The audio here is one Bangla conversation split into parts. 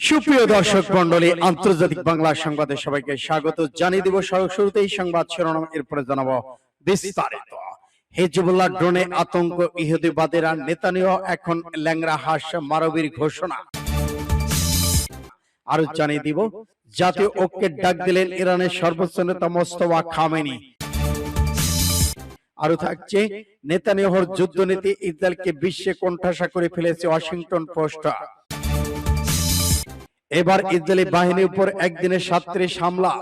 সুপ্রিয় দর্শক মন্ডলী, আন্তর্জাতিক বাংলা সংবাদে সবাইকে স্বাগত জানিয়ে দিব। শুরুতেই সংবাদ শিরোনাম, এরপরে জানাবো বিস্তারিত। হিজবুল্লাহ ড্রোনে আতঙ্ক, ইহুদিবাদীরা, নেতানিয়াহু এখন ল্যাংড়া হাঁস মারবির ঘোষণা। আরো জানিয়ে দিব, জাতীয় ঐক্যের ডাক দিলেন ইরানের সর্বোচ্চ নেতা মোস্তফা খামেনি। আরো থাকছে, নেতানিয়াহুর যুদ্ধনীতি ইসরায়েলকে বিশ্বে কোণঠাসা করে ফেলেছে ওয়াশিংটন পোস্ট। এবার ইসরায়েলি বাহিনীর উপর একদিনে 37 হামলা।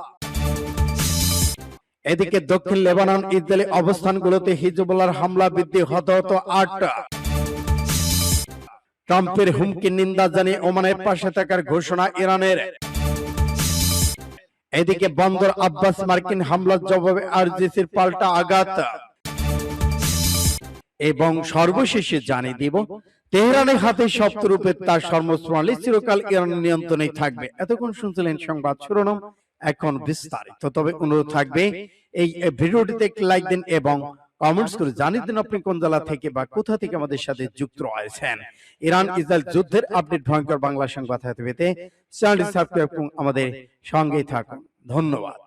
এদিকে দক্ষিণ লেবানন ইসরায়েলি অবস্থানগুলোতে হিজবুল্লাহর হামলা বৃদ্ধি, হতাহত 8। ট্রাম্পের হুমকির নিন্দা জানিয়ে ওমানের পাশে থাকার ঘোষণা ইরানের। এদিকে বন্দর আব্বাস মার্কিন হামলার জবাবে আরজিসির পাল্টা আঘাত। এবং সর্বশেষে জানিয়ে দিব, তেহরানের হাতে শব্দরূপে তার সর্বস্বপ্রণালী চিরকাল ইরানের নিয়ন্ত্রণেই থাকবে। এতক্ষণ শুনছিলেন সংবাদ শিরোনাম, এখন বিস্তারিত। তবে অনুরোধ থাকবে, এই ভিডিওটিতে একটি লাইক দিন এবং কমেন্টস করে জানিয়ে দিন আপনি কোন জেলা থেকে বা কোথা থেকে আমাদের সাথে যুক্ত রয়েছেন। ইরান ইসরায়েল যুদ্ধের আপডেট ভয়ঙ্কর বাংলা সংবাদ হাতে পেতে চ্যানেলটি সাবস্ক্রাইব করুন, আমাদের সঙ্গেই থাকুন। ধন্যবাদ।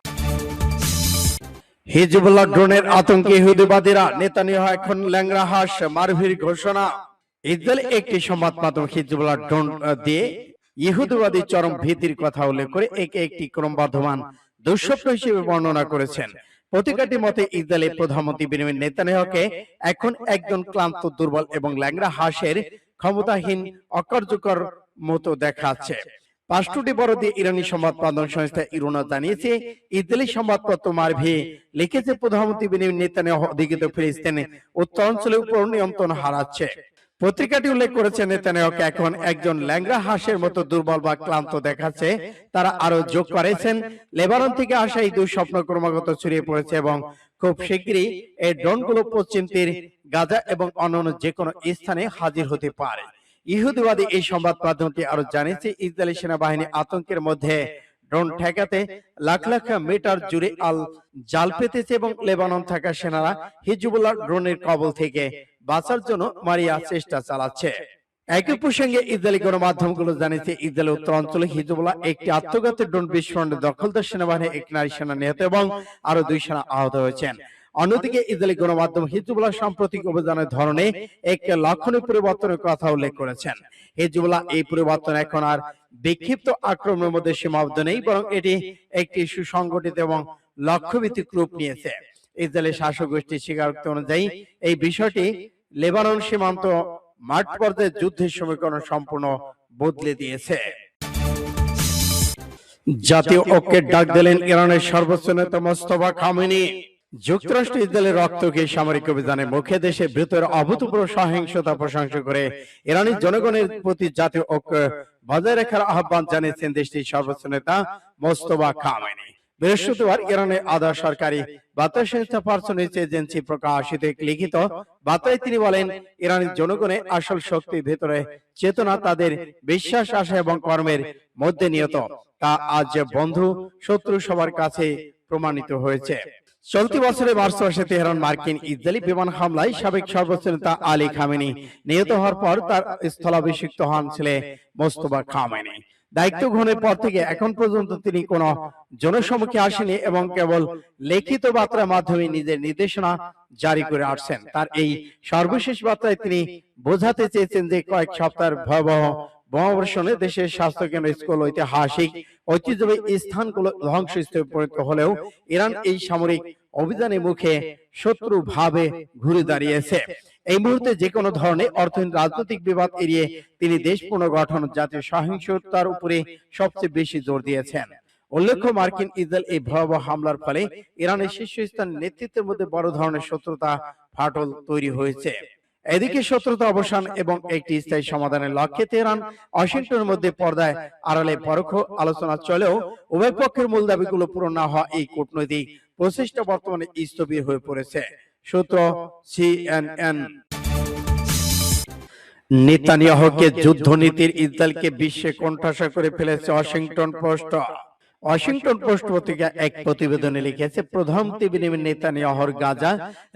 হিজবুল্লাহ ড্রোনের আতঙ্কে ইহুদিবাদীরা, নেতানিয়াহু এখন ল্যাংড়া হাঁস মারভির ঘোষণা। ইসরায়েল একটি সংবাদ মাধ্যম হিজবুল্লাহ ড্রোন দিয়ে ইহুদিবাদী চরম ভীতির কথা উল্লেখ করে একে একটি ক্রমবর্ধমান দুঃস্বপ্ন হিসেবে বর্ণনা করেছেন। পত্রিকাটি মতে, ইসরায়েলের প্রধানমন্ত্রী বেনিয়ামিন নেতানিয়াহুকে এখন একজন ক্লান্ত, দুর্বল এবং ল্যাংড়া হাঁসের ক্ষমতাহীন, অকার্যকর মতো দেখাচ্ছে। পাঁচটি বড় দিয়ে ইরানি সংবাদ মাধ্যম সংস্থা ইরনা জানিয়েছে, ইসরায়েলি সংবাদপত্র মারভি লিখেছে, প্রধানমন্ত্রী বেনিয়ামিন নেতানিয়াহু অধিকৃত ফিলিস্তিনের উত্তরাঞ্চলের উপর নিয়ন্ত্রণ হারাচ্ছে। পত্রিকাটি উল্লেখ করেছে, নেতানিয়াহুকে এখন একজন ল্যাংড়া হাঁসের মতো দুর্বল বা ক্লান্ত দেখাচ্ছে। তারা আরো যোগ করেছেন, লেবানন থেকে আসা এই দুঃস্বপ্ন ক্রমাগত ছড়িয়ে পড়েছে এবং খুব শীঘ্রই এই ড্রোনগুলো পশ্চিম তীর, গাজা এবং অন্যান্য যে কোনো স্থানে হাজির হতে পারে। ইহুদিবাদী এই সংবাদ মাধ্যমটি আরো জানিয়েছে, ইসরায়েলি সেনাবাহিনী আতঙ্কের মধ্যে ড্রোন ঠেকাতে লাখ লাখ মিটার জুড়ে জাল পেতেছে এবং লেবানন থাকা সেনারা হিজবুল্লাহ ড্রোনের কবল থেকে বাঁচার জন্য মারিয়া চেষ্টা চালাচ্ছে। একই প্রসঙ্গে ইসরায়েলি গণমাধ্যমগুলো জানিয়েছে, ইসরায়েলের উত্তরাঞ্চলে হিজবুল্লাহ একটি আত্মঘাতী ড্রোন বিস্ফোরণে দখলদার সেনাবাহিনীর এক নারী সেনা নিহত এবং আরো 2 সেনা আহত হয়েছেন। অন্যদিকে ইসরায়েলি গণমাধ্যম হিজবুল্লাহ সাম্প্রতিক অভিযানের ধরনে এক লক্ষণীয় পরিবর্তনের কথা উল্লেখ করেছেন। হিজবুল্লাহ এই পরিবর্তন এখন আর বিক্ষিপ্ত আক্রমণের মধ্যে সীমাবদ্ধ নেই, বরং এটি একটি সুসংগঠিত এবং লক্ষ্যভিত্তিক রূপ নিয়েছে। ইসরায়েলের শাসক গোষ্ঠীর স্বীকারোক্তি অনুযায়ী এই বিষয়টি লেবানন সীমান্ত মাঠ পর্যায়ে যুদ্ধের সমীকরণ সম্পূর্ণ বদলে দিয়েছে। জাতীয় ঐক্যের ডাক দিলেন ইরানের সর্বোচ্চ নেতা মোস্তফা খামেনি। যুক্তরাষ্ট্র ইসরায়েলের রক্তকে সামরিক অভিযানের মুখে দেশের ভেতরে অভূতপূর্ব সহিংসতা প্রশংসা করে ইরানি জনগণের প্রতি জাতীয় ঐক্য বজায় রাখার আহ্বান জানিয়েছেন দেশটির সর্বোচ্চ নেতা মোস্তফা খামেনি। বৃহস্পতিবার ইরানের আধা সরকারি বার্তা সংস্থা ফার্স নিউজ এজেন্সি প্রকাশিত এক লিখিত বার্তায় তিনি বলেন, ইরানের জনগণের আসল শক্তির ভেতরে চেতনা, তাদের বিশ্বাস, আশা এবং কর্মের মধ্যে নিহত। তা আজ বন্ধু শত্রু সবার কাছে প্রমাণিত হয়েছে। চলতি বছরের মার্চ মাসে তেহরান মার্কিন ইসরায়েলি বিমান হামলায় সাবেক সর্বোচ্চ নেতা আলী খামেনি নিহত হওয়ার পর তার স্থলাভিষিক্ত হন ছেলে মোস্তফা খামেনি। দায়িত্ব গ্রহণের পর থেকে এখন পর্যন্ত তিনি কোন জনসম্মুখে আসেনি এবং কেবল লিখিত বার্তার মাধ্যমে নিজের নির্দেশনা জারি করে আসছেন। তার এই সর্বশেষ বার্তায় তিনি বোঝাতে চেয়েছেন যে কয়েক সপ্তাহের ভয়াবহ বোমাবর্ষণে দেশের স্বাস্থ্যকেন্দ্র, স্কুল, ঐতিহাসিক ঐতিহ্যবাহী স্থানগুলো ধ্বংসস্তূপে পরিণত হলেও ইরান এই সামরিক অভিযানের মুখে শত্রু ভাবে ঘুরে দাঁড়িয়েছে। এই মুহূর্তে যে কোনো ধরনের অর্থনৈতিক রাজনৈতিক বিবাদ এড়িয়ে তিনি দেশ পুনর্গঠন, জাতীয় সহিংসতার উপরে সবচেয়ে বেশি জোর দিয়েছেন। উল্লেখ্য, মার্কিন ইসরায়েল এই ভয়াবহ হামলার ফলে ইরানের শীর্ষস্থান নেতৃত্বের মধ্যে বড় ধরনের শত্রুতা ফাটল তৈরি হয়েছে। এদিকে শত্রুতা অবসান এবং একটি স্থায়ী সমাধানের লক্ষ্যে তেহরান ওয়াশিংটনের মধ্যে পর্দায় আড়ালে পরোক্ষ আলোচনা চলেও উভয় পক্ষের মূল দাবিগুলো পূরণ না হওয়া এই কূটনৈতিক প্রচেষ্টা বর্তমানে স্থবির হয়ে পড়েছে। সূত্র সিএনএন। নেতানিয়াহুকে যুদ্ধনীতির ইসরায়েলকে বিশ্বে কোণঠাসা করে ফেলেছে ওয়াশিংটন পোস্ট। ওয়াশিংটন পোস্ট পত্রিকা এক প্রতিবেদনে লিখেছে, প্রধানমন্ত্রী বেনিয়ামিন নেতানিয়াহুর গাজা,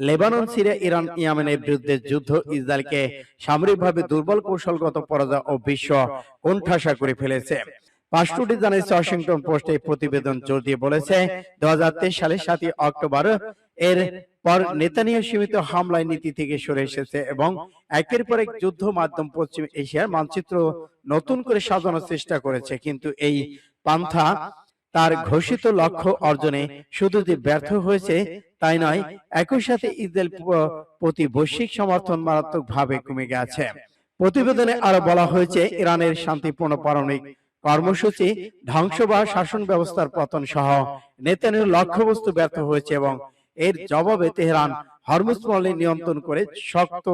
লেবানন, সিরিয়া, ইরান, ইয়েমেনের বিরুদ্ধে যুদ্ধ ইসরায়েলকে সামরিকভাবে দুর্বল, কৌশলগত পরাজয় ও বিশ্ব কোণঠাসা করে ফেলেছে। পাঁচটি জানিয়েছে ওয়াশিংটন পোস্ট। এই প্রতিবেদন জোর দিয়ে বলেছে 2023 সালের 7 অক্টোবর এর পর নেতানিয়াহু সীমিত হামলায় নীতি থেকে সরে এসেছে এবং একের পর এক যুদ্ধ মাধ্যম পশ্চিম এশিয়ার মানচিত্র নতুন করে সাজানোর চেষ্টা করেছে, কিন্তু এই পান্থা তার ঘোষিত লক্ষ্য অর্জনে শুধু যে ব্যর্থ হয়েছে তাই নয়, একই সাথে ইসরায়েল প্রতি বৈশ্বিক সমর্থন মারাত্মকভাবে কমে গেছে। প্রতিবেদনে আরো বলা হয়েছে ইরানের শান্তিপূর্ণ পারমাণবিক কর্মসূচি ধ্বংস বা শাসন ব্যবস্থার পতন সহ নেতানিয়াহুর লক্ষ্যবস্তু ব্যর্থ হয়েছে এবং এর জবাবে তেহরান হরমুজ প্রণালী নিয়ন্ত্রণ করে শক্ত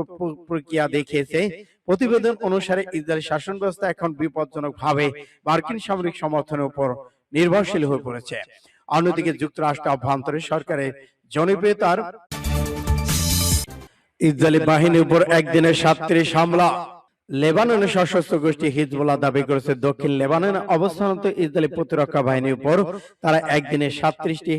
প্রক্রিয়া দেখিয়েছে। প্রতিবেদন অনুসারে ইসরায়েল শাসন ব্যবস্থা এখন বিপজ্জনকভাবে মার্কিন সামরিক সমর্থনের উপর নির্ভরশীল হয়ে পড়েছে। অন্যদিকে যুক্তরাষ্ট্র অভ্যন্তরীণ সরকারের জনপ্রিয়তার ইসরায়েলি বাহিনীর উপর একদিনে 37 হামলা। লেবাননের সশস্ত্র গোষ্ঠী হিজবুল্লাহ দাবি করেছে দক্ষিণ লেবাননে অবস্থানরত ইসরায়েলি প্রতিরক্ষা বাহিনীর উপর তারা একদিনে 37টি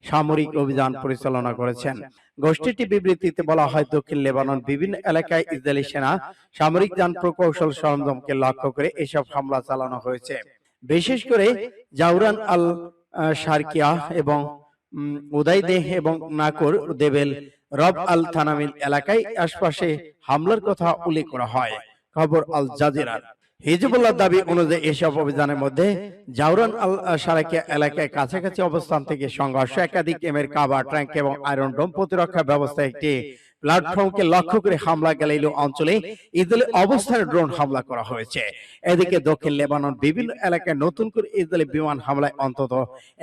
সামরিক অভিযান পরিচালনা করেছেন। গোষ্ঠীটি বিবৃতিতে বলা হয়, দক্ষিণ লেবানন বিভিন্ন এলাকায় ইসরায়েলি সেনা সামরিক যান প্রকৌশল সরঞ্জামকে লক্ষ্য করে এসব হামলা চালানো হয়েছে। বিশেষ করে জাউরান আল শারকিয়া এবং উদাইদেহ এবং নাকর দেবেল রব আল থানামিল এলাকায় আশপাশে হামলার কথা উল্লেখ করা হয়। খবর আল জাজিরার। হিজবুল্লাহ দাবি অনুযায়ী এসব অভিযানের মধ্যে জাউরান আল শারাকিয়া এলাকায় কাছাকাছি অবস্থান থেকে সংঘর্ষ, একাধিক এমের কাভার ট্যাঙ্ক এবং আয়রন ডোম প্রতিরক্ষা ব্যবস্থা একটি প্ল্যাটফর্মকে লক্ষ্য করে হামলা গ্যালিলো অঞ্চলে ইসরায়েলি অবস্থানে ড্রোন হামলা করা হয়েছে। এদিকে দক্ষিণ লেবানন বিভিন্ন এলাকায় নতুন করে ইসরায়েলি বিমান হামলায় অন্তত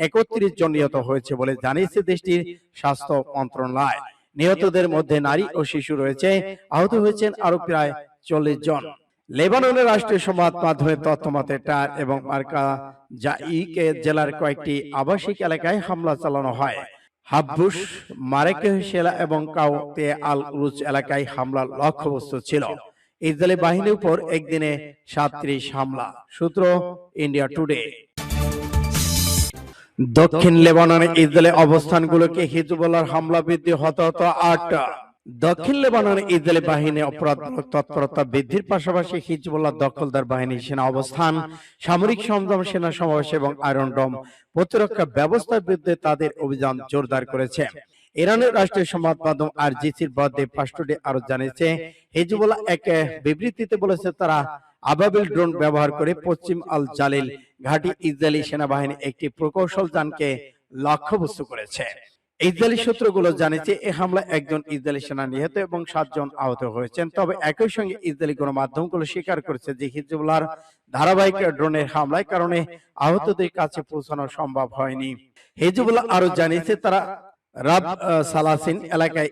31 জন নিহত হয়েছে বলে জানিয়েছে দেশটির স্বাস্থ্য মন্ত্রণালয়। নিহতদের মধ্যে নারী ও শিশু রয়েছে। আহত হয়েছেন আরো প্রায় 40 জন। লেবাননের রাষ্ট্রীয় সংবাদ মাধ্যমের তথ্য মতে টার এবং মার্কা জাইকে জেলার কয়েকটি আবাসিক এলাকায় হামলা চালানো হয়। হাব্বুস, মারেকেহেলা এবং কাউতে আল উরুজ এলাকায় হামলার লক্ষ্যবস্তু ছিল ইসরায়েলি বাহিনীর উপর একদিনে 37 হামলা। সূত্র ইন্ডিয়া টুডে। দক্ষিণ লেবাননে ইসরায়েলের অবস্থানগুলোকে হিজবুল্লাহর হামলা বৃদ্ধি হতাহত 8। দক্ষিণ লেবাননে ইসরায়েলি বাহিনী অপরাধমূলক তৎপরতা বৃদ্ধির পাশাপাশি হিজবুল্লাহ দখলদার বাহিনীর সেনা অবস্থান, সামরিক সরঞ্জাম, সেনা সমাবেশ এবং আয়রন ডোম প্রতিরক্ষা ব্যবস্থার বিরুদ্ধে তাদের অভিযান জোরদার করেছে। ইরানের রাষ্ট্রীয় সংবাদ মাধ্যম আরজিসির বরাদ্দে পাঁচটি আরো জানিয়েছে হিজবুল্লাহ এক বিবৃতিতে বলেছে তারা আবাবিল ড্রোন ব্যবহার করে পশ্চিম আল জালিল ঘাঁটি ইসরায়েলি সেনাবাহিনী একটি প্রকৌশল যানকে লক্ষ্যবস্তু করেছে। ইসরায়েলি সূত্রগুলো জানিয়েছে এই হামলায় একজন ইসরায়েলি সেনা নিহত এবং 7 জন আহত হয়েছেন। তবে একই সঙ্গে ইসরায়েলি গণমাধ্যমগুলো স্বীকার করেছে যে হিজবুল্লাহর ধারাবাহিক ড্রোনের হামলার কারণে আহতদের কাছে পৌঁছানো সম্ভব হয়নি। হিজবুল্লাহ আরো জানিয়েছে তারা রাব সালাসিন এলাকায়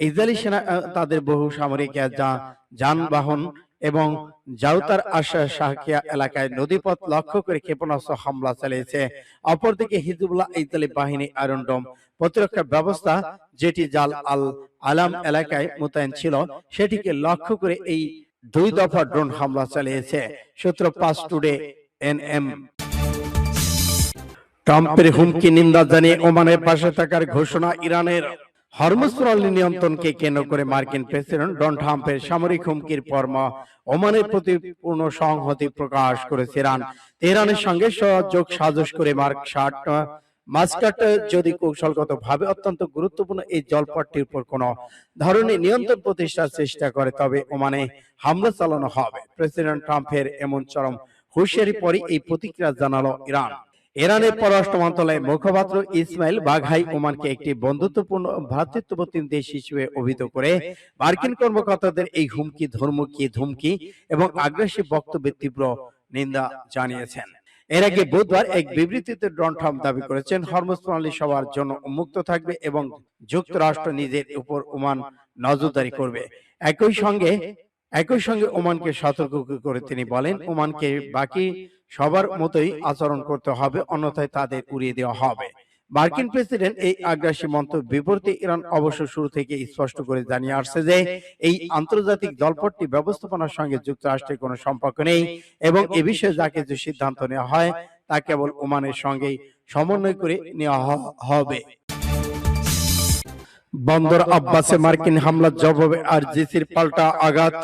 ইসরায়েলি সেনা তাদের বহু সামরিক যানবাহন এবং জাউতার আশা শাহকিয়া এলাকায় নদীপথ লক্ষ্য করে ক্ষেপণাস্ত্র হামলা চালিয়েছে। অপরদিকে হিজবুল্লাহ ইসরায়েলি বাহিনী আয়রন ডোম প্রতিরক্ষা ব্যবস্থা যেটি জাল আল আলাম এলাকায় মোতায়েন ছিল সেটিকে লক্ষ্য করে এই 2 দফা ড্রোন হামলা চালিয়েছে। সূত্র 5 টুডে এনএম। ট্রাম্পের হুমকি নিন্দা জানিয়ে ওমানের পাশে থাকার ঘোষণা ইরানের। হরমুজ প্রণালী নিয়ন্ত্রণকে কেন্দ্র করে মার্কিন প্রেসিডেন্ট ডোনাল্ড ট্রাম্পের সামরিক হুমকির পর ওমানের প্রতি পূর্ণ সংহতি প্রকাশ করেছে ইরান। তেহরানের সঙ্গে সহযোগ সাজস করে মাস্কাট যদি কৌশলগতভাবে অত্যন্ত গুরুত্বপূর্ণ এই জলপথটির উপর কোন ধরনের নিয়ন্ত্রণ প্রতিষ্ঠার চেষ্টা করে তবে ওমানে হামলা চালানো হবে। প্রেসিডেন্ট ট্রাম্পের এমন চরম হুঁশিয়ারি পরে এই প্রতিক্রিয়া জানালো ইরান। ইরানের পররাষ্ট্র মন্ত্রণালয়ের মুখপাত্র ইসমাইল বাঘাই ওমানকে একটি বন্ধুত্বপূর্ণ ভ্রাতৃত্ববোধী দেশ হিসেবে অভিহিত করে মার্কিন কর্মকর্তাদের এই ধুমকি এবং আগ্রাসী বক্তব্যের তীব্র নিন্দা জানিয়েছেন। এর আগে বুধবার এক বিবৃতিতে ডোনাল্ড ট্রাম্প দাবি করেছেন হরমুজ প্রণালী সবার জন্য উন্মুক্ত থাকবে এবং যুক্তরাষ্ট্র নিজের উপর ওমান নজরদারি করবে। একই সঙ্গে ওমানকে সতর্ক করে তিনি বলেন ওমানকে বাকি সবার মতোই আচরণ করতে হবে, অন্যথায় তাদের উড়িয়ে দেওয়া হবে। মার্কিন প্রেসিডেন্ট এই আগ্রাসী মন্তব্যের বিপরীতে ইরান অবশ্য শুরু থেকে স্পষ্ট করে জানিয়ে আসছে যে এই আন্তর্জাতিক জলপথটি ব্যবস্থাপনার সঙ্গে যুক্তরাষ্ট্রের কোনো সম্পর্ক নেই এবং এ বিষয়ে যা কিছু সিদ্ধান্ত নেওয়া হয় তা কেবল ওমানের সঙ্গেই সমন্বয় করে নেওয়া হবে। বন্দর আব্বাসে মার্কিন হামলার জবাবে আরজিসির পাল্টা আঘাত।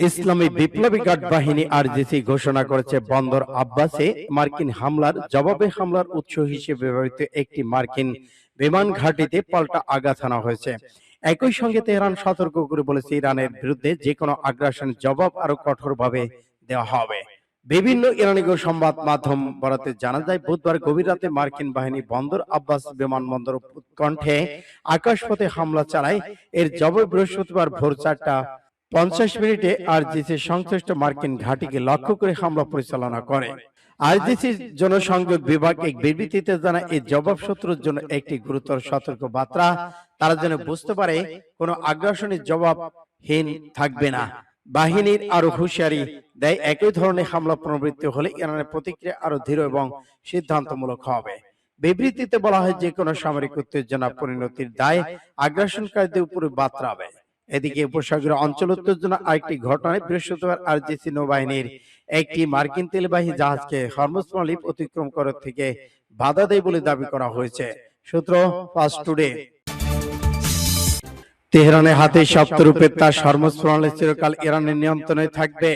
ইসলামী বিপ্লবী গার্ড বাহিনী আরজিসি ঘোষণা করেছে বন্দর আব্বাসে মার্কিন হামলার জবাবে হামলার উৎস হিসেবে ব্যবহৃত একটি মার্কিন বিমান ঘাঁটিতে পাল্টা আঘাত হানা হয়েছে। একই সঙ্গে তেহরান সতর্ক করে বলেছে ইরানের বিরুদ্ধে যে কোনো আগ্রাসন জবাব আরো কঠোরভাবে দেওয়া হবে। বিভিন্ন ইরানি সংবাদ মাধ্যম বরাতে জানা যায় বুধবার গভীর রাতে মার্কিন বাহিনী বন্দর আব্বাস বিমানবন্দর উৎকণ্ঠে আকাশপথে হামলা চালায়। এর জবাবে বৃহস্পতিবার ভোর 4:50 আরজিসি সংশ্লিষ্ট মার্কিন ঘাঁটিকে লক্ষ্য করে হামলা পরিচালনা করে। আরজিসির জনসংযোগ বিভাগ এক বিবৃতিতে জানায় এই জবাব শত্রুর জন্য একটি গুরুতর সতর্ক বার্তা। তারা যেন বুঝতে পারে কোনো আগ্রাসনের জবাবহীন থাকবে না। বাহিনীর আরো হুঁশিয়ারি দেয় একই ধরনের হামলা পুনরাবৃত্তি হলে ইরানের প্রতিক্রিয়া আরো দৃঢ় এবং সিদ্ধান্তমূলক হবে। বিবৃতিতে বলা হয় যে কোনো সামরিক উত্তেজনা পরিণতির দায় আগ্রাসনকারীদের উপর বার্তাবে। এদিকে উপসাগরীয় অঞ্চল উত্তেজনা আরেকটি ঘটনায় বৃহস্পতিবার আরজিসি নৌবাহিনীর একটি মার্কিন তেলবাহী জাহাজকে হরমুজ প্রণালী অতিক্রম করার থেকে বাধা দেয় বলে দাবি করা হয়েছে। সূত্র ফাস্ট টুডে। তেহরানের হাতে শক্তরূপে তার হরমুজ প্রণালী চিরকাল ইরানের নিয়ন্ত্রণে থাকবে।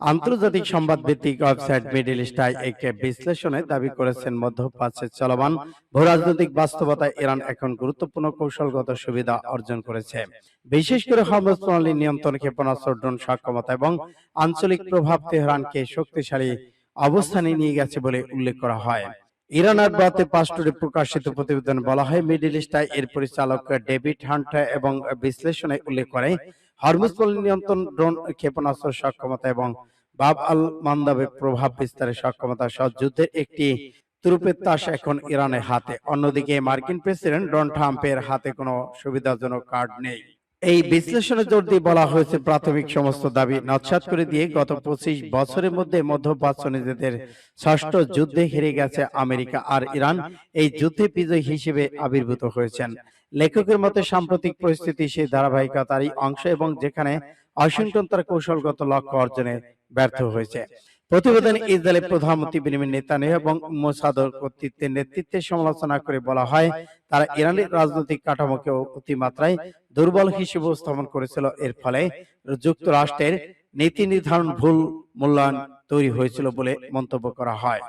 আন্তর্জাতিক সংবাদ ভিত্তিক ওয়েবসাইট মিডল ইস্ট আই এক বিশ্লেষণে দাবি করেছেন মধ্যপ্রাচ্যের চলমান ভূরাজনৈতিক বাস্তবতায় ইরান এখন গুরুত্বপূর্ণ কৌশলগত সুবিধা অর্জন করেছে। বিশেষ করে হরমুজ প্রণালী নিয়ন্ত্রণ, ক্ষেপণাস্ত্র, ড্রোন সক্ষমতা এবং আঞ্চলিক প্রভাব তেহরানকে শক্তিশালী অবস্থানে নিয়ে গেছে বলে উল্লেখ করা হয়। ইরানের বাতে পাস্টুরে প্রকাশিত প্রতিবেদনে বলা হয় মিডল ইস্ট আই এর পরিচালক ডেভিড হান্ট এবং বিশ্লেষণে উল্লেখ করে হরমুজ প্রণালী নিয়ন্ত্রণ, ড্রোন, ক্ষেপণাস্ত্র সক্ষমতা এবং বাব আল মান্দাবে প্রভাব বিস্তারের সক্ষমতা সহ যুদ্ধের একটি তুরুপের তাস এখন ইরানের হাতে। অন্যদিকে মার্কিন প্রেসিডেন্ট ডোনাল্ড ট্রাম্পের হাতে কোনো সুবিধাজনক কার্ড নেই। এই বিশ্লেষণে জোর দিয়ে বলা হয়েছে প্রাথমিক সমস্ত দাবি নস্যাৎ করে দিয়ে গত 25 বছরের মধ্যে মধ্যপ্রাচ্য নিজেদের ষষ্ঠ যুদ্ধে হেরে গেছে আমেরিকা আর ইরান এই যুদ্ধে বিজয়ী হিসেবে আবির্ভূত হয়েছেন। লেখকের মতে সাম্প্রতিক পরিস্থিতি সেই ধারাবাহিকতারই অংশ এবং যেখানে ওয়াশিংটন তার কৌশলগত লক্ষ্য অর্জনে ব্যর্থ হয়েছে। প্রতিবেদনে ইসরায়েলের প্রধানমন্ত্রী বেনিয়ামিন নেতানিয়াহু এবং মোসাদের কর্তৃত্বের নেতৃত্বের সমালোচনা করে বলা হয় তারা ইরানের রাজনৈতিক কাঠামোকে অতিমাত্রায় দুর্বল হিসেবে উপস্থাপন করেছিল। এর ফলে যুক্তরাষ্ট্রের নীতি নির্ধারণ ভুল মূল্যায়ন তৈরি হয়েছিল বলে মন্তব্য করা হয়।